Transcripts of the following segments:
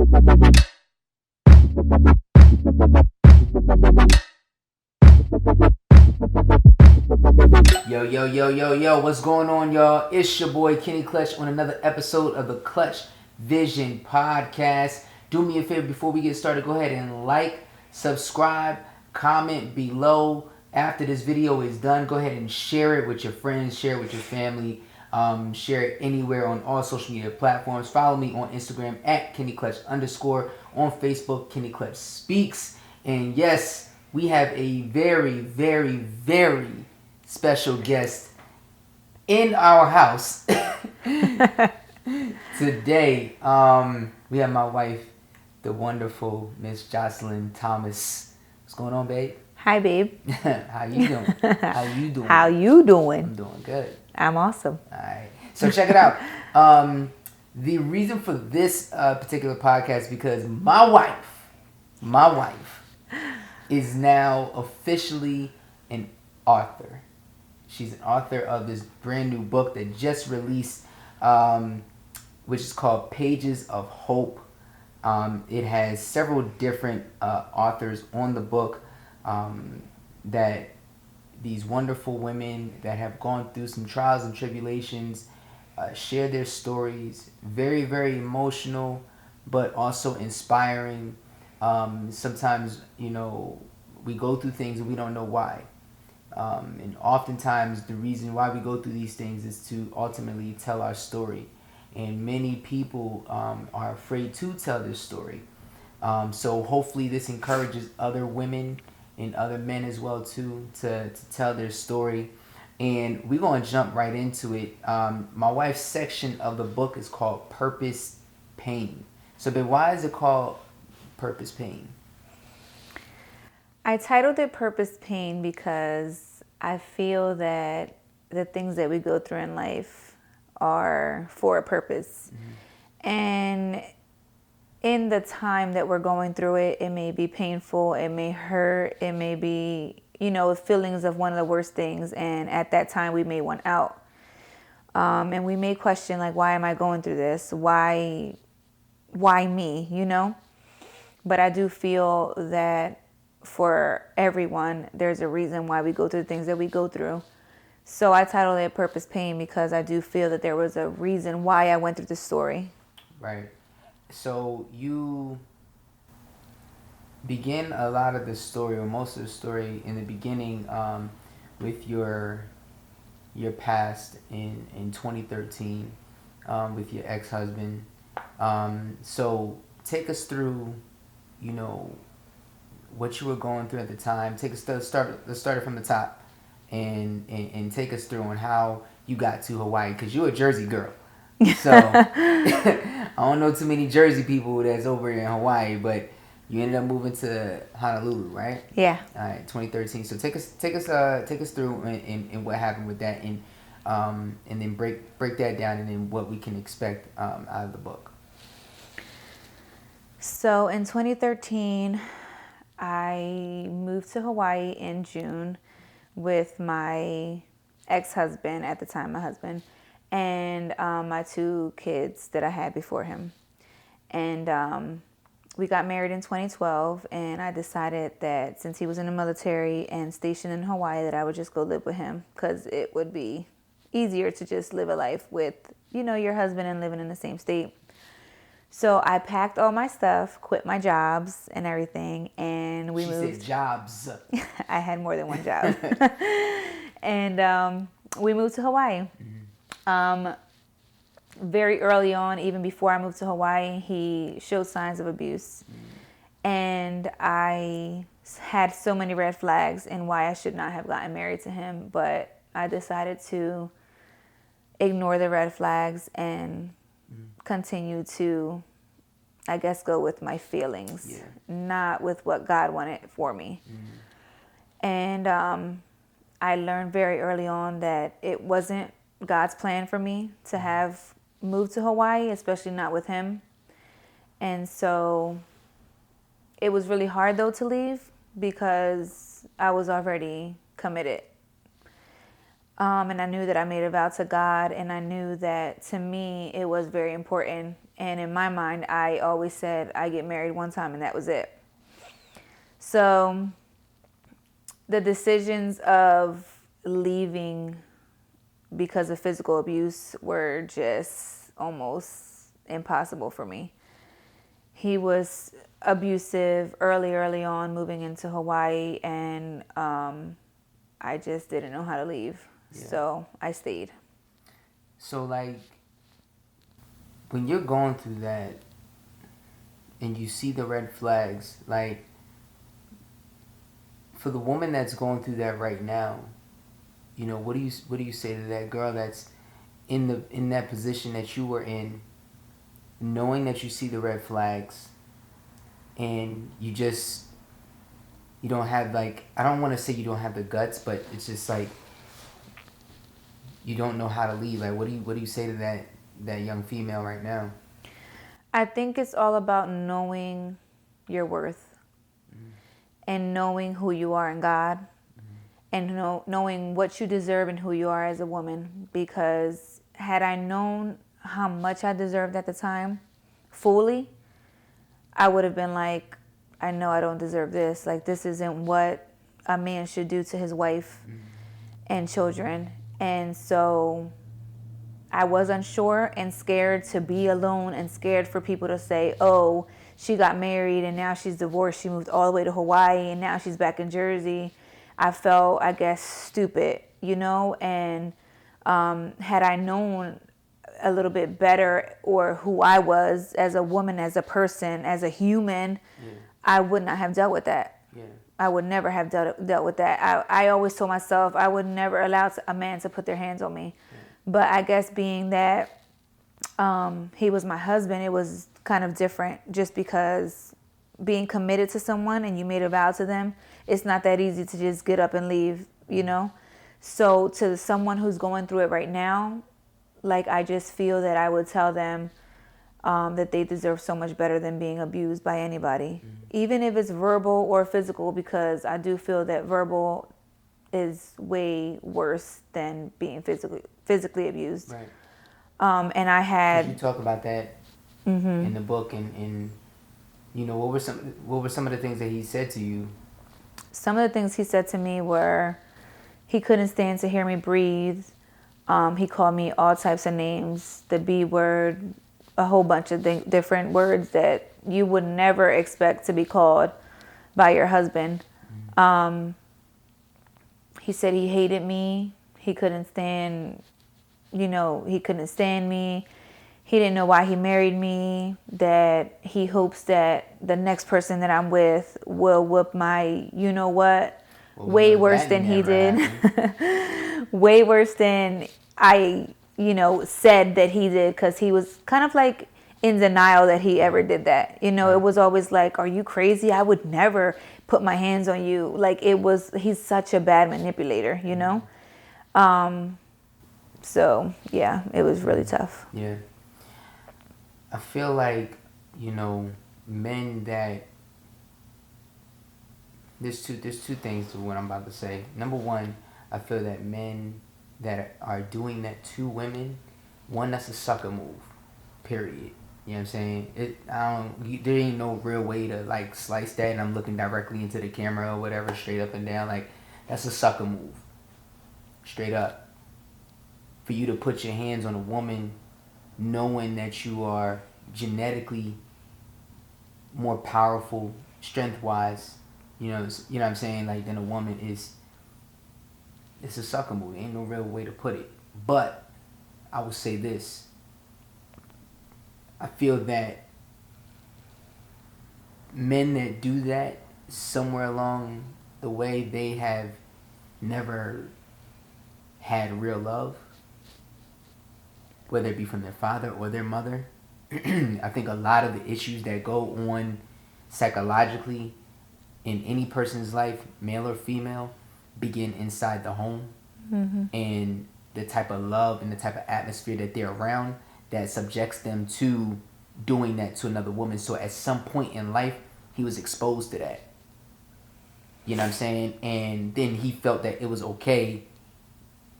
Yo, what's going on, y'all? It's your boy Kenny Clutch on another episode of the Clutchvision podcast. Do me a favor before we get started, go ahead and like, subscribe, comment below. After this video is done, go ahead and share it with your friends, share it with your family, share it anywhere on all social media platforms. Follow me on Instagram at KennyClutch_, on Facebook, Kenny Clutch Speaks. And yes, we have a very, very, very special guest in our house today. We have my wife, the wonderful Miss Josilyne Thomas. What's going on, babe? Hi, babe. How you doing? How you doing? How you doing? I'm doing good. I'm awesome. All right. So check it out. The reason for this particular podcast is because my wife is now officially an author. She's an author of this brand new book that just released, which is called Pages of Hope. It has several different authors on the book that these wonderful women that have gone through some trials and tribulations share their stories. Very, very emotional, but also inspiring. Sometimes, we go through things and we don't know why. And oftentimes the reason why we go through these things is to ultimately tell our story. And many people are afraid to tell their story. So hopefully this encourages other women and other men as well too to tell their story. And we're going to jump right into it. My wife's section of the book is called Purpose Pain. So babe, why is it called Purpose Pain? I titled it Purpose Pain because I feel that the things that we go through in life are for a purpose. Mm-hmm. And in the time that we're going through it, it may be painful, it may hurt, it may be, feelings of one of the worst things. And at that time, we may want out. And we may question, like, why am I going through this? Why me, But I do feel that for everyone, there's a reason why we go through the things that we go through. So I titled it Purpose Pain because I do feel that there was a reason why I went through this story. Right. So you begin a lot of the story, or most of the story, in the beginning with your past in 2013 with your ex-husband. So take us through, what you were going through at the time. Let's start it from the top, and take us through on how you got to Hawaii, because you're a Jersey girl. So I don't know too many Jersey people that's over in Hawaii, but you ended up moving to Honolulu, right? Yeah. All right, 2013. So take us through and what happened with that, and then break that down, and then what we can expect out of the book. So in 2013, I moved to Hawaii in June with my ex-husband, at the time my husband, and my two kids that I had before him. And we got married in 2012, and I decided that since he was in the military and stationed in Hawaii, that I would just go live with him, because it would be easier to just live a life with, your husband and living in the same state. So I packed all my stuff, quit my jobs and everything, and we moved. She said jobs. I had more than one job. And we moved to Hawaii. Mm-hmm. Very early on, even before I moved to Hawaii, he showed signs of abuse. Mm-hmm. And I had so many red flags and why I should not have gotten married to him. But I decided to ignore the red flags and continue to, I guess, go with my feelings, not with what God wanted for me. Mm-hmm. And I learned very early on that it wasn't God's plan for me to have moved to Hawaii, especially not with him. And so it was really hard, though, to leave because I was already committed. And I knew that I made a vow to God, and I knew that to me it was very important. And in my mind, I always said I get married one time and that was it. So the decisions of leaving because of physical abuse were just almost impossible for me. He was abusive early on moving into Hawaii, and I just didn't know how to leave. Yeah. So I stayed. So, like, when you're going through that and you see the red flags, like, for the woman that's going through that right now, you know, what do you say to that girl that's in that position that you were in, knowing that you see the red flags, and you don't have, like, I don't want to say you don't have the guts, but it's just like you don't know how to leave. Like, what do you say to that young female right now? I think it's all about knowing your worth, and knowing who you are in God, and knowing what you deserve and who you are as a woman. Because had I known how much I deserved at the time fully, I would have been like, I know I don't deserve this. Like, this isn't what a man should do to his wife and children. And so I was unsure and scared to be alone, and scared for people to say, oh, she got married and now she's divorced. She moved all the way to Hawaii and now she's back in Jersey. I felt, I guess, stupid, you know? And had I known a little bit better, or who I was as a woman, as a person, as a human, I would not have dealt with that. Yeah. I would never have dealt with that. I always told myself I would never allow a man to put their hands on me. Yeah. But I guess being that he was my husband, it was kind of different, just because being committed to someone and you made a vow to them, it's not that easy to just get up and leave, you know? So to someone who's going through it right now, like, I just feel that I would tell them that they deserve so much better than being abused by anybody, even if it's verbal or physical, because I do feel that verbal is way worse than being physically abused. Right. And I had... You talk about that in the book, and you know, what were some of the things that he said to you? Some of the things he said to me were, he couldn't stand to hear me breathe. He called me all types of names, the B word, a whole bunch of different words that you would never expect to be called by your husband. He said he hated me. He couldn't stand, he couldn't stand me. He didn't know why he married me, that he hopes that the next person that I'm with will whoop my you-know-what, way worse than he did. Way worse than I, said that he did, because he was kind of like in denial that he ever did that. It was always like, are you crazy? I would never put my hands on you. Like, he's such a bad manipulator, So, yeah, it was really tough. Yeah. I feel like, men that... There's two things to what I'm about to say. Number one, I feel that men that are doing that to women, one, that's a sucker move, period. You know what I'm saying? There ain't no real way to, like, slice that, and I'm looking directly into the camera or whatever, straight up and down. Like, that's a sucker move, straight up. For you to put your hands on a woman knowing that you are genetically more powerful, strength-wise, you know what I'm saying, like, than a woman, it's a sucker move. Ain't no real way to put it. But I will say this. I feel that men that do that, somewhere along the way, they have never had real love, whether it be from their father or their mother. I think a lot of the issues that go on psychologically in any person's life, male or female, begin inside the home. And the type of love and the type of atmosphere that they're around that subjects them to doing that to another woman. So at some point in life, he was exposed to that. You know what I'm saying? And then he felt that it was okay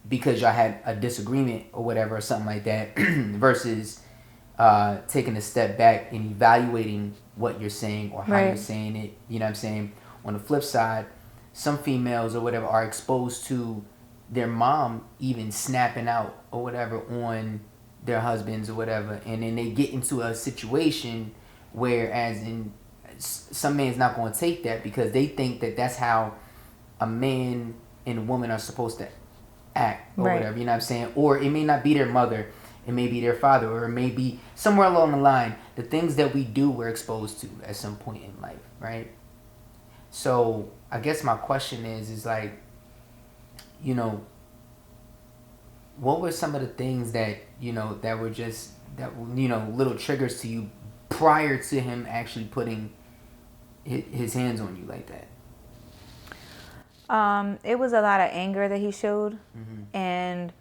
because y'all had a disagreement or whatever or something like that versus taking a step back and evaluating what you're saying or how you're saying it. You know what I'm saying? On the flip side, some females or whatever are exposed to their mom even snapping out or whatever on their husbands or whatever, and then they get into a situation where, as in, some man's not going to take that because they think that that's how a man and a woman are supposed to act or whatever, you know what I'm saying? Or it may not be their mother, it may be their father, or it may be somewhere along the line. The things that we do, we're exposed to at some point in life, right? So I guess my question is like, you know, what were some of the things that, you know, that were just, that, you know, little triggers to you prior to him actually putting his hands on you like that? It was a lot of anger that he showed. And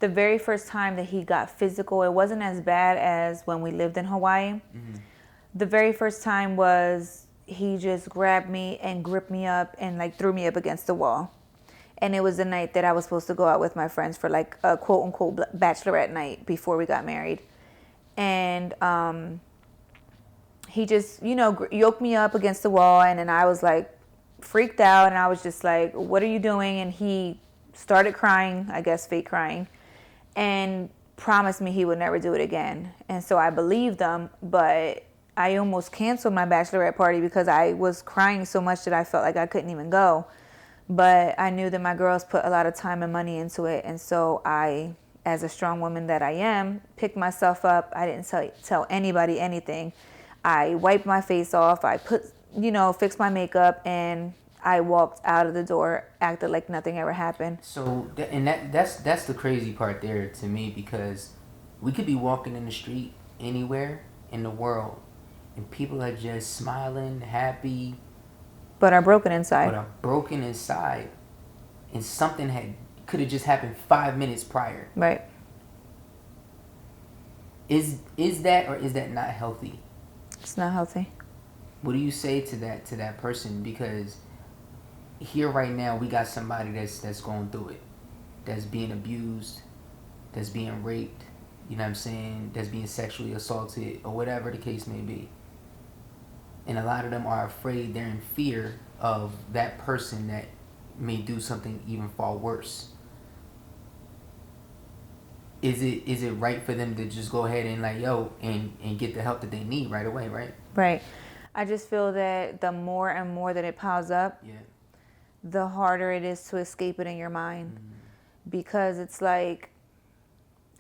the very first time that he got physical, it wasn't as bad as when we lived in Hawaii. The very first time was he just grabbed me and gripped me up and like threw me up against the wall. And it was the night that I was supposed to go out with my friends for like a quote unquote bachelorette night before we got married. And he just, you know, yoked me up against the wall, and then I was like freaked out, and I was just like, what are you doing? And he started crying, I guess fake crying, and promised me he would never do it again. And so I believed him, but I almost canceled my bachelorette party because I was crying so much that I felt like I couldn't even go. But I knew that my girls put a lot of time and money into it, and so I, as a strong woman that I am, picked myself up. I didn't tell anybody anything. I wiped my face off. I put, you know, fixed my makeup, and I walked out of the door, acted like nothing ever happened. So, that's the crazy part there to me, because we could be walking in the street anywhere in the world, and people are just smiling, happy, but are broken inside. And something could have just happened 5 minutes prior. Right. Is that, or is that not healthy? It's not healthy. What do you say to that person? Because here right now we got somebody that's going through it, that's being abused, that's being raped, you know what I'm saying, that's being sexually assaulted, or whatever the case may be. And a lot of them are afraid, they're in fear of that person that may do something even far worse. Is it right for them to just go ahead and like, and get the help that they need right away, right? Right. I just feel that the more and more that it piles up, the harder it is to escape it in your mind. Because it's like,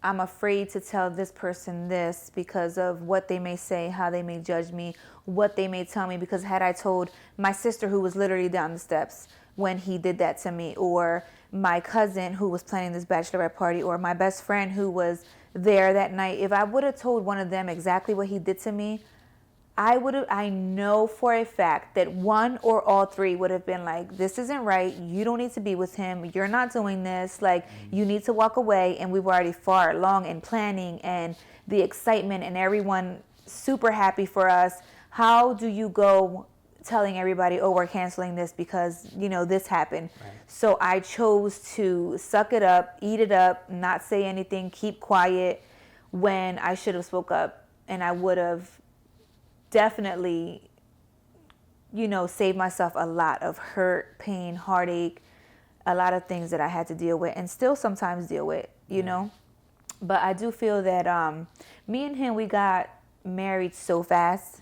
I'm afraid to tell this person this because of what they may say, how they may judge me, what they may tell me. Because had I told my sister, who was literally down the steps when he did that to me, or my cousin who was planning this bachelorette party, or my best friend who was there that night, if I would have told one of them exactly what he did to me, I know for a fact that one or all three would have been like, this isn't right. You don't need to be with him. You're not doing this. Like, you need to walk away. And we were already far along in planning and the excitement and everyone super happy for us. How do you go telling everybody, oh, we're canceling this because, you know, this happened? Right. So I chose to suck it up, eat it up, not say anything, keep quiet, when I should have spoke up, and I would have definitely, you know, saved myself a lot of hurt, pain, heartache, a lot of things that I had to deal with and still sometimes deal with, you know. But I do feel that me and him, we got married so fast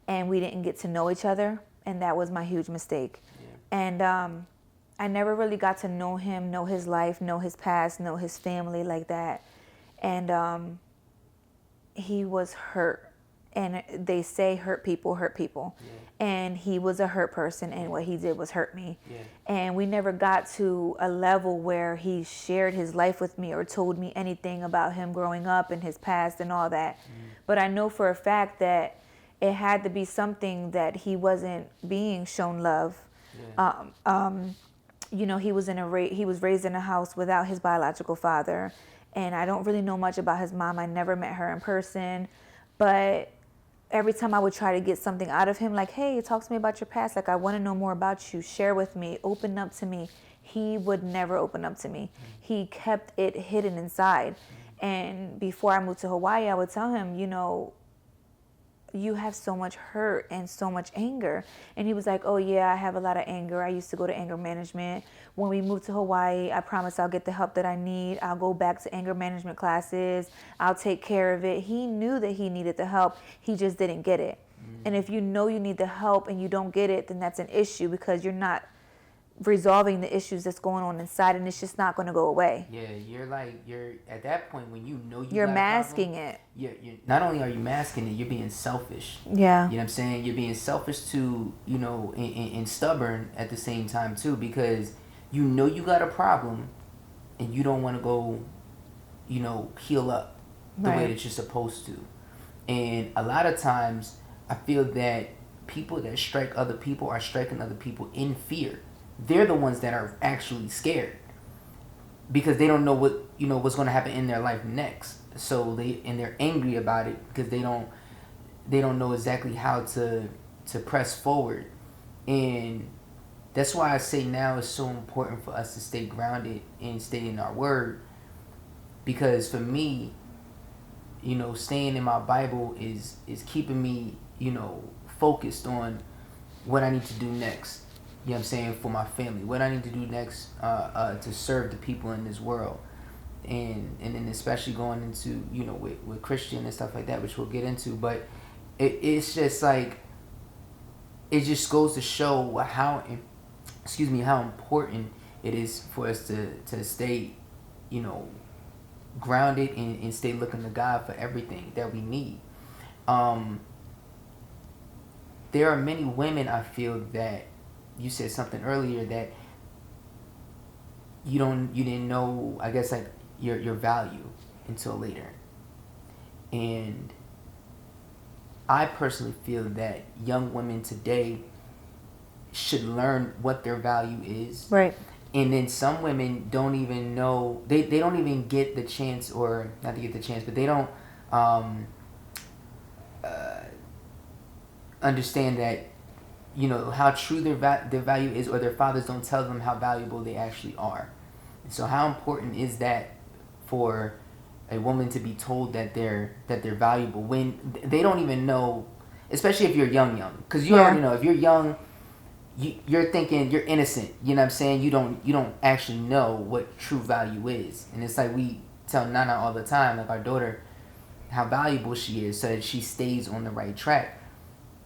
and we didn't get to know each other, and that was my huge mistake. And I never really got to know him, know his life, know his past, know his family like that. And he was hurt. And they say hurt people. And he was a hurt person, and what he did was hurt me. And we never got to a level where he shared his life with me or told me anything about him growing up and his past and all that. But I know for a fact that it had to be something that he wasn't being shown love. You know, he was raised in a house without his biological father, and I don't really know much about his mom. I never met her in person, but every time I would try to get something out of him, like, hey, talk to me about your past. Like, I want to know more about you. Share with me. Open up to me. He would never open up to me. He kept it hidden inside. And before I moved to Hawaii, I would tell him, you have so much hurt and so much anger. And he was like, oh yeah, I have a lot of anger. I used to go to anger management. When we moved to Hawaii, I promise I'll get the help that I need. I'll go back to anger management classes. I'll take care of it. He knew that he needed the help. He just didn't get it. And if you know you need the help and you don't get it, then that's an issue, because you're not resolving the issues that's going on inside, and it's just not going to go away. Yeah, you're at that point when you know you're got masking a problem, it. You're not only are you masking it, you're being selfish. Yeah. You know what I'm saying? You're being selfish too, and stubborn at the same time too, because you know you got a problem and you don't want to go, heal up the way that you're supposed to. And a lot of times I feel that people that strike other people are striking other people in fear. They're the ones that are actually scared because they don't know what's going to happen in their life next. So they're angry about it because they don't know exactly how to press forward. And that's why I say now it's so important for us to stay grounded and stay in our word, because for me, staying in my Bible is keeping me, focused on what I need to do next. You know what I'm saying, for my family, what I need to do next to serve the people in this world, and then especially going into with Christian and stuff like that, which we'll get into. But it's just like, it just goes to show how important it is for us to stay grounded and stay looking to God for everything that we need. There are many women, I feel, that you said something earlier that you didn't know, I guess, like your value until later. And I personally feel that young women today should learn what their value is. Right. And then some women don't even know, they don't even get the chance, or not to get the chance, but they don't understand that how true their value is, or their fathers don't tell them how valuable they actually are. And so how important is that for a woman to be told that they're valuable when they don't even know, especially if you're young, because you already know, if you're young, you're thinking you're innocent. You know what I'm saying? You don't actually know what true value is. And it's like we tell Nana all the time, like our daughter, how valuable she is so that she stays on the right track.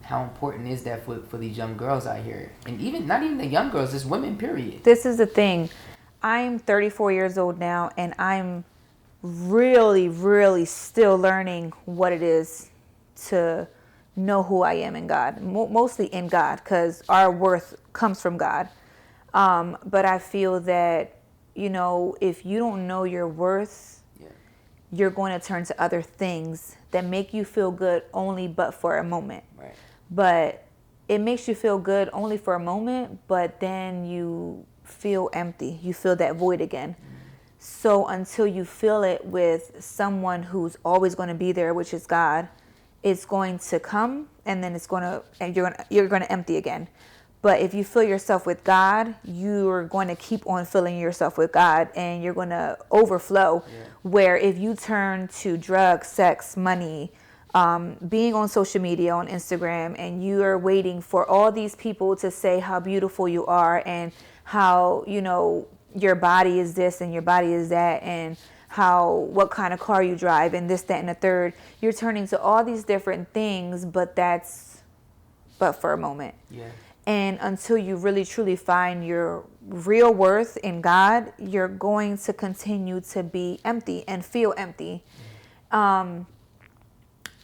How important is that for these young girls out here? And even not even the young girls, just women, period. This is the thing. I'm 34 years old now, and I'm really, really still learning what it is to know who I am in God. Mostly in God, because our worth comes from God. But I feel that, if you don't know your worth, you're going to turn to other things that make you feel good only but for a moment. Right. But it makes you feel good only for a moment, but then you feel empty. You feel that void again. Mm-hmm. So until you fill it with someone who's always going to be there, which is God, it's going to come, and then you're going to empty again. But if you fill yourself with God, you're going to keep on filling yourself with God, and you're going to overflow. Yeah. Where if you turn to drugs, sex, money, being on social media, on Instagram, and you are waiting for all these people to say how beautiful you are and how, your body is this and your body is that, and what kind of car you drive and this, that, and the third. You're turning to all these different things, but for a moment. Yeah. And until you really truly find your real worth in God, you're going to continue to be empty and feel empty.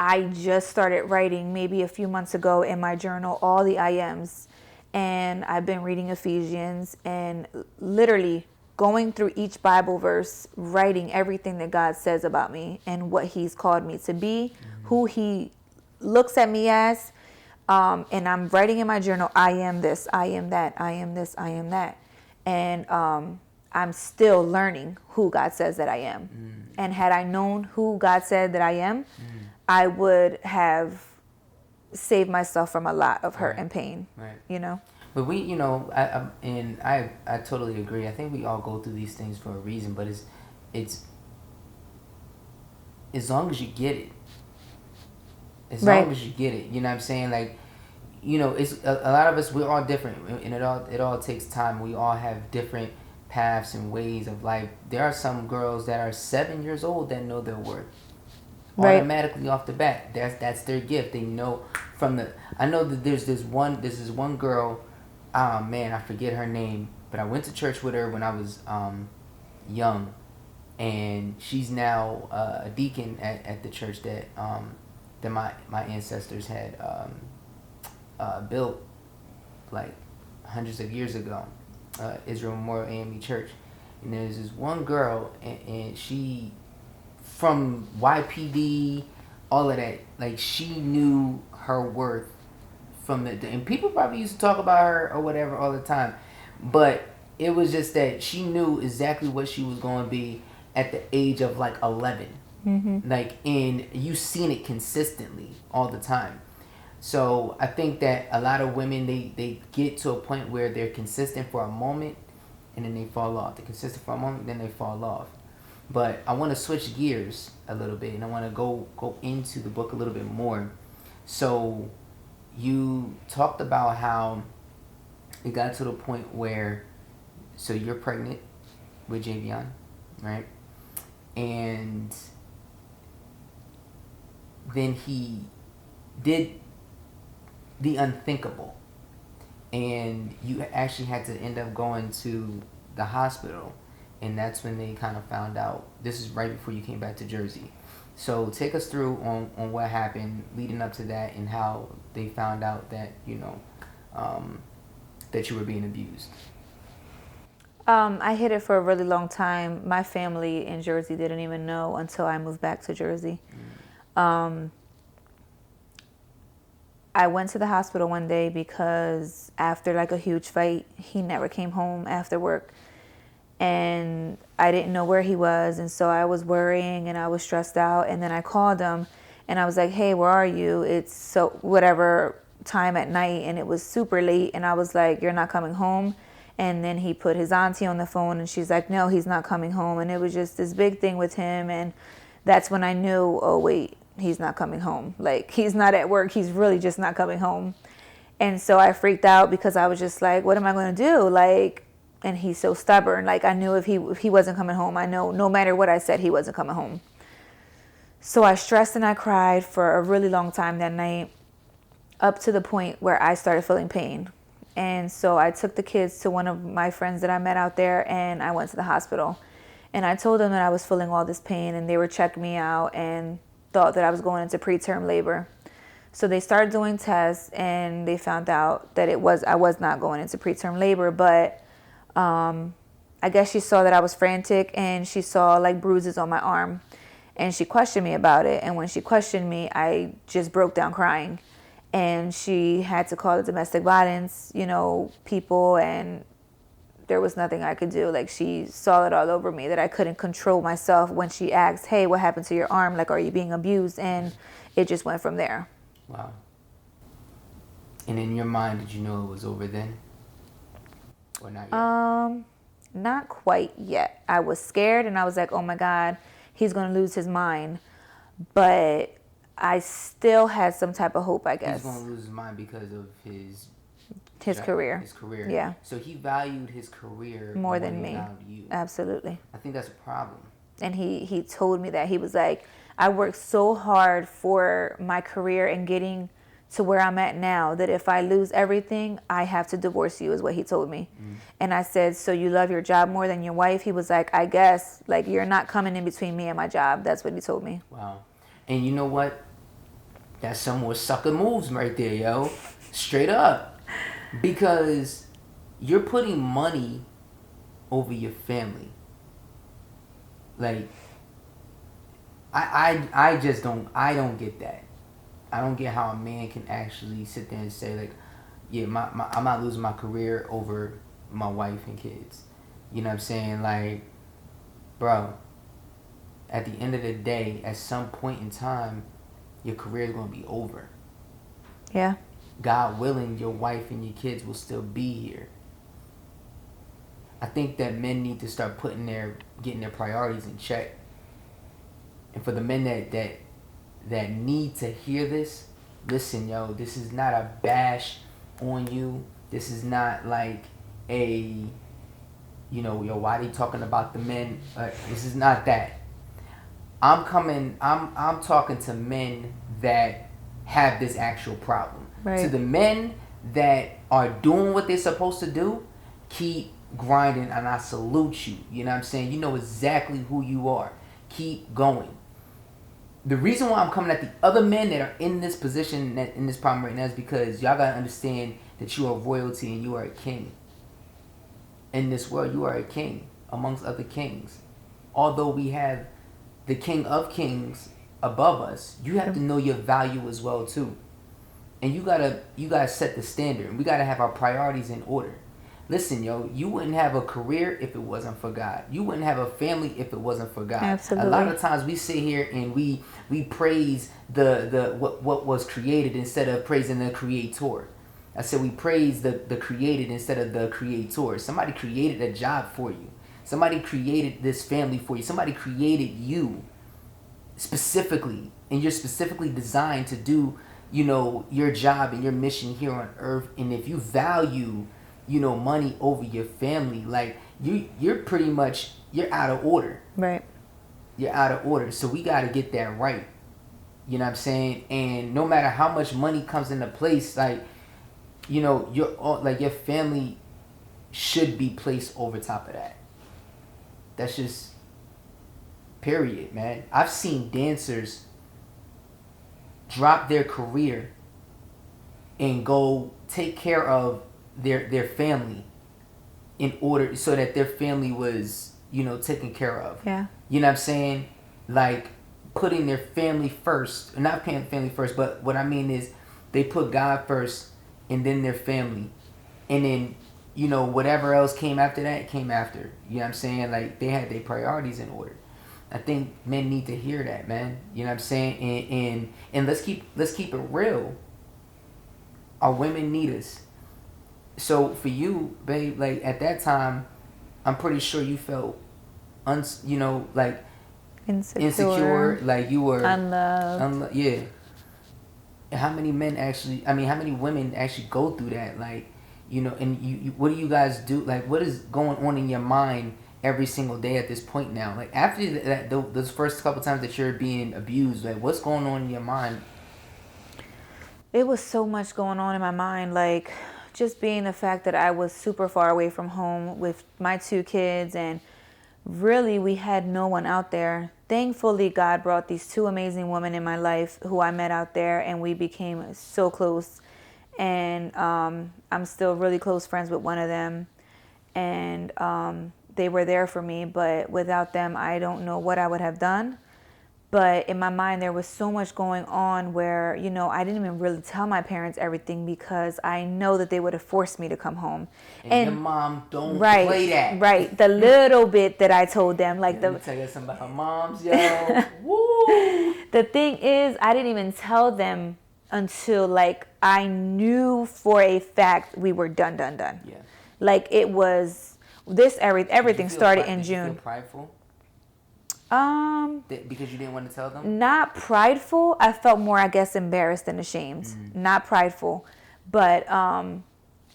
I just started writing maybe a few months ago in my journal all the I ams, and I've been reading Ephesians and literally going through each Bible verse, writing everything that God says about me and what He's called me to be, who He looks at me as. And I'm writing in my journal, I am this, I am that, I am this, I am that. And I'm still learning who God says that I am. And had I known who God said that I am, I would have save myself from a lot of hurt Right. and pain. Right. You know. But we, I totally agree. I think we all go through these things for a reason, but it's as long as you get it, as Right. long as you get it, you know what I'm saying? Like, it's a lot of us. We're all different, and it all takes time. We all have different paths and ways of life. There are some girls that are 7 years old that know their worth Right. automatically off the bat. That's their gift. They know from the. I know that there's this one girl. Ah man, I forget her name, but I went to church with her when I was young, and she's now a deacon at the church that my ancestors had built like hundreds of years ago, Israel Memorial AME Church. And there's this one girl, and she, from YPD, all of that, like she knew her worth from and people probably used to talk about her or whatever all the time, but it was just that she knew exactly what she was going to be at the age of like 11. Like, and you seen it consistently all the time. So I think that a lot of women, they get to a point where they're consistent for a moment and then they fall off. They're consistent for a moment, then they fall off. But I want to switch gears a little bit, and I want to go into the book a little bit more. So you talked about how it got to the point where, so you're pregnant with Javion, right? And then he did the unthinkable, and you actually had to end up going to the hospital, and that's when they kind of found out. This is right before you came back to Jersey. So take us through on what happened leading up to that, and how they found out that that you were being abused. I hid it for a really long time. My family in Jersey didn't even know until I moved back to Jersey. I went to the hospital one day because after like a huge fight, he never came home after work. And I didn't know where he was. And so I was worrying and I was stressed out. And then I called him and I was like, hey, where are you? It's so whatever time at night. And it was super late. And I was like, you're not coming home? And then he put his auntie on the phone and she's like, no, he's not coming home. And it was just this big thing with him. And that's when I knew, oh, wait, he's not coming home. Like, he's not at work. He's really just not coming home. And so I freaked out because I was just like, what am I going to do? Like, and he's so stubborn. Like, I knew if he wasn't coming home, I know no matter what I said, he wasn't coming home. So I stressed and I cried for a really long time that night, up to the point where I started feeling pain. And so I took the kids to one of my friends that I met out there, and I went to the hospital. And I told them that I was feeling all this pain, and they were checking me out and thought that I was going into preterm labor. So they started doing tests, and they found out that I was not going into preterm labor, but I guess she saw that I was frantic, and she saw like bruises on my arm, and she questioned me about it. And when she questioned me, I just broke down crying, and she had to call the domestic violence, people, and there was nothing I could do. Like, she saw it all over me that I couldn't control myself when she asked, hey, what happened to your arm? Like, are you being abused? And it just went from there. Wow. And in your mind, did you know it was over then? Or not yet? Not quite yet. I was scared and I was like, oh my God, he's going to lose his mind. But I still had some type of hope, I guess. He's going to lose his mind because of his career. His career. Yeah. So he valued his career more than me. Valued you. Absolutely. I think that's a problem. And he told me that. He was like, I worked so hard for my career and getting to where I'm at now that if I lose everything, I have to divorce you, is what he told me. And I said, so you love your job more than your wife? He was like, I guess. Like, you're not coming in between me and my job. That's what he told me. Wow. And you know what? That's some more sucker moves right there, yo. Straight up. Because you're putting money over your family. Like, I just don't get that. I don't get how a man can actually sit there and say, like, yeah, I'm not losing my career over my wife and kids. You know what I'm saying? Like, bro, at the end of the day, at some point in time, your career is going to be over. Yeah. God willing, your wife and your kids will still be here. I think that men need to start getting their priorities in check. And for the men that need to hear this, listen, yo, this is not a bash on you. This is not like a, yo, why are they talking about the men? This is not that. I'm talking to men that have this actual problem. Right. To the men that are doing what they're supposed to do, keep grinding, and I salute you. You know what I'm saying? You know exactly who you are. Keep going. The reason why I'm coming at the other men that are in this position, in this problem right now, is because y'all gotta understand that you are royalty and you are a king. In this world, you are a king amongst other kings. Although we have the King of Kings above us, you have to know your value as well too. And you gotta set the standard. We gotta have our priorities in order. Listen, yo, you wouldn't have a career if it wasn't for God. You wouldn't have a family if it wasn't for God. Absolutely. A lot of times we sit here and we praise the what was created instead of praising the creator. I said we praise the created instead of the creator. Somebody created a job for you. Somebody created this family for you. Somebody created you specifically, and you're specifically designed to do, your job and your mission here on earth. And if you value, money over your family, like you're pretty much, you're out of order. Right. You're out of order. So we got to get that right. You know what I'm saying? And no matter how much money comes into place, like, your family should be placed over top of that. That's just period, man. I've seen dancers drop their career and go take care of their family in order so that their family was, taken care of. Yeah. You know what I'm saying? Like putting their family first, not paying family first, but what I mean is they put God first and then their family. And then, whatever else came after that came after. You know what I'm saying? Like they had their priorities in order. I think men need to hear that, man. You know what I'm saying? And let's keep it real. Our women need us. So for you, babe, like at that time, I'm pretty sure you felt, like insecure, like you were unloved. Yeah. How many women actually go through that? Like, and you what do you guys do? Like, what is going on in your mind every single day at this point now? Like after those first couple times that you're being abused, like what's going on in your mind? It was so much going on in my mind, like just being the fact that I was super far away from home with my 2 kids, and really we had no one out there. Thankfully, God brought these 2 amazing women in my life who I met out there, and we became so close. And I'm still really close friends with one of them, and they were there for me, but without them, I don't know what I would have done. But in my mind, there was so much going on where, I didn't even really tell my parents everything because I know that they would have forced me to come home. And your mom don't play that. Right. The little bit that I told them, like let me tell you something about her moms, yo. Woo! The thing is, I didn't even tell them until like I knew for a fact we were done. Yeah. Like it was everything started in June. Did you feel prideful? Because you didn't want to tell them? Not prideful. I felt more, I guess, embarrassed than ashamed. Mm-hmm. Not prideful. But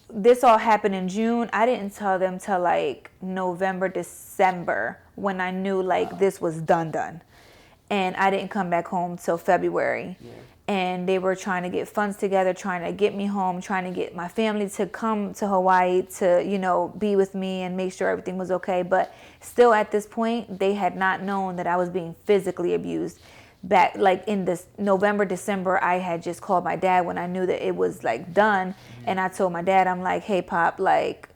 this all happened in June. I didn't tell them till like November, December when I knew like this was done. And I didn't come back home till February. Yeah. And they were trying to get funds together, trying to get me home, trying to get my family to come to Hawaii to, be with me and make sure everything was okay. But still at this point, they had not known that I was being physically abused. Back like in this November, December, I had just called my dad when I knew that it was like done. Mm-hmm. And I told my dad, I'm like, hey, Pop, like,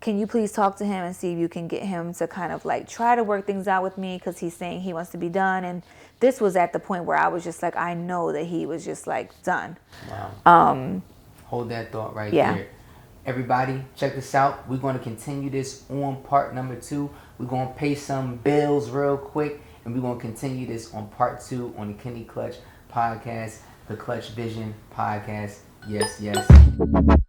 can you please talk to him and see if you can get him to kind of like try to work things out with me, because he's saying he wants to be done. And this was at the point where I was just like, I know that he was just like done. Wow. Hold that thought right there. Everybody, check this out. We're going to continue this on part number 2. We're going to pay some bills real quick, and we're going to continue this on part 2 on the Kenny Clutch podcast. the Clutchvision podcast. Yes, yes.